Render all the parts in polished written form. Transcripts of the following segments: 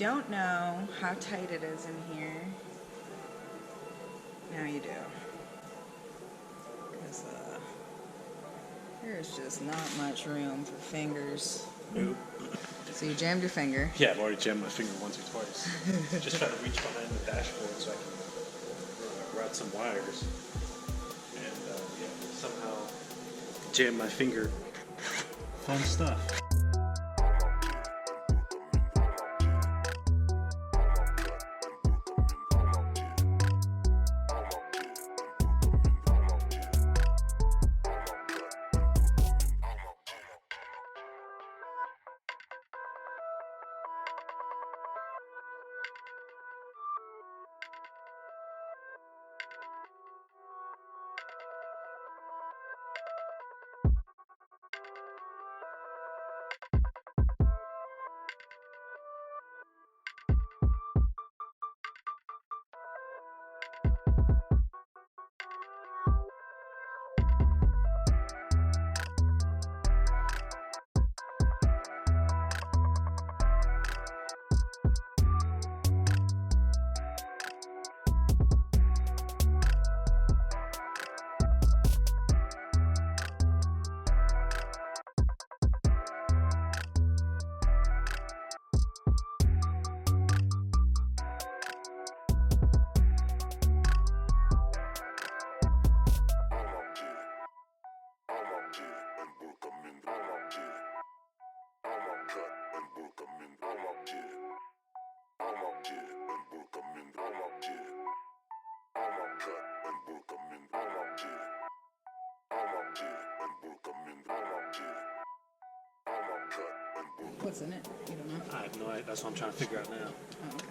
don't know how tight it is in here, now you do. Because there's just not much room for fingers. Nope. So you jammed your finger. Yeah, I've already jammed my finger once or twice. Just trying to reach behind the dashboard so I can route some wires. And yeah, somehow jam my finger. Fun stuff. What's in it? You don't know? I have no idea. That's what I'm trying to figure out now. Oh, okay.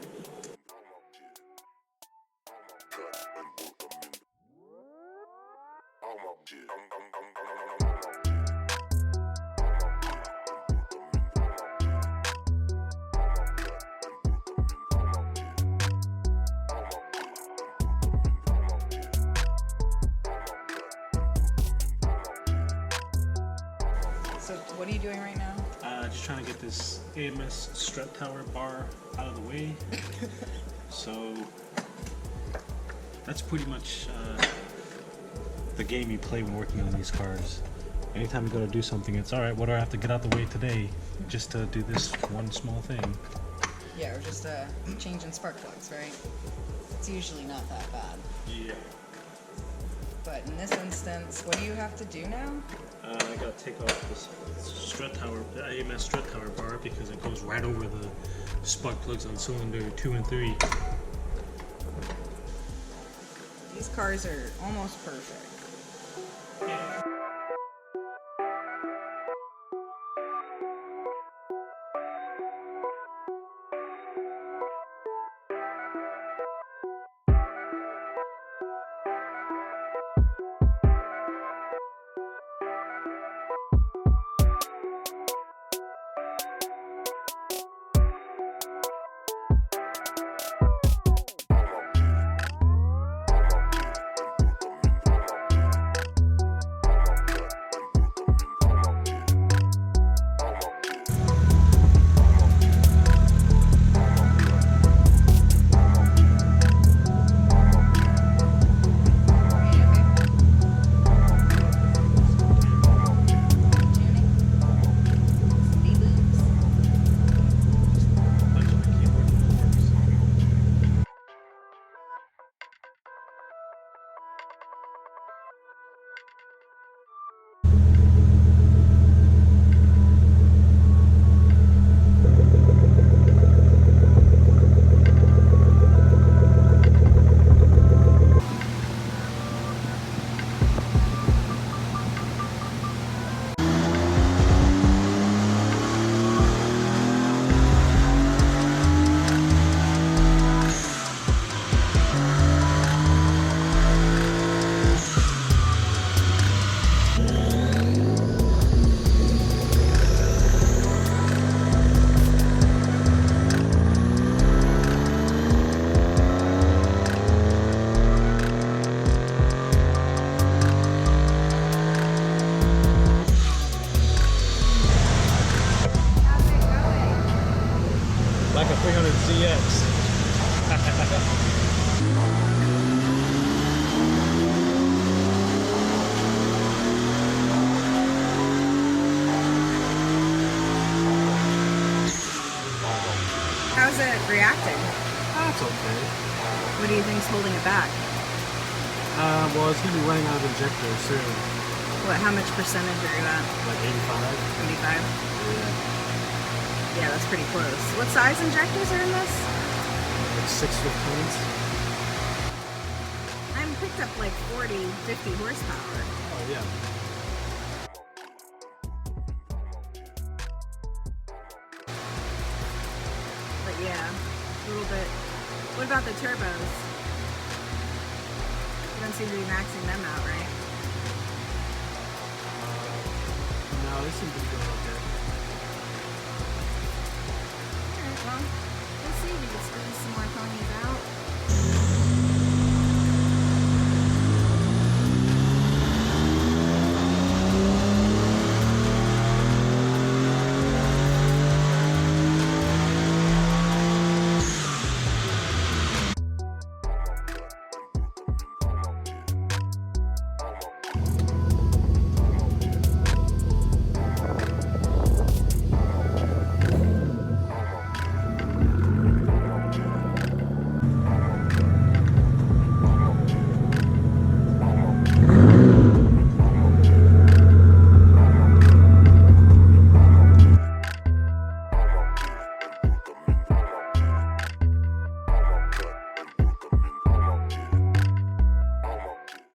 So what are you doing right now? Just trying to get this AMS strut tower bar out of the way. So that's pretty much the game you play when working on these cars. Anytime you go to do something, it's alright, what do I have to get out the way today just to do this one small thing? Yeah, or just changing spark plugs, right? It's usually not that bad. Yeah. But in this instance, what do you have to do now? I gotta take off this strut tower, the AMS strut tower bar, because it goes right over the spark plugs on cylinder 2 and 3. These cars are almost perfect. reacting? That's okay. What do you think's holding it back? Well, it's gonna be running out of injectors soon. What? How much percentage are you at? Like 85. 85? Yeah. Yeah, that's pretty close. What size injectors are in this? Like 615s. I picked up like 40, 50 horsepower. Oh yeah. But yeah, a little bit. What about the turbos? You don't seem to be maxing them out, right? No, this seems to be going okay. Alright, well, we'll see if we can squeeze some more ponies out.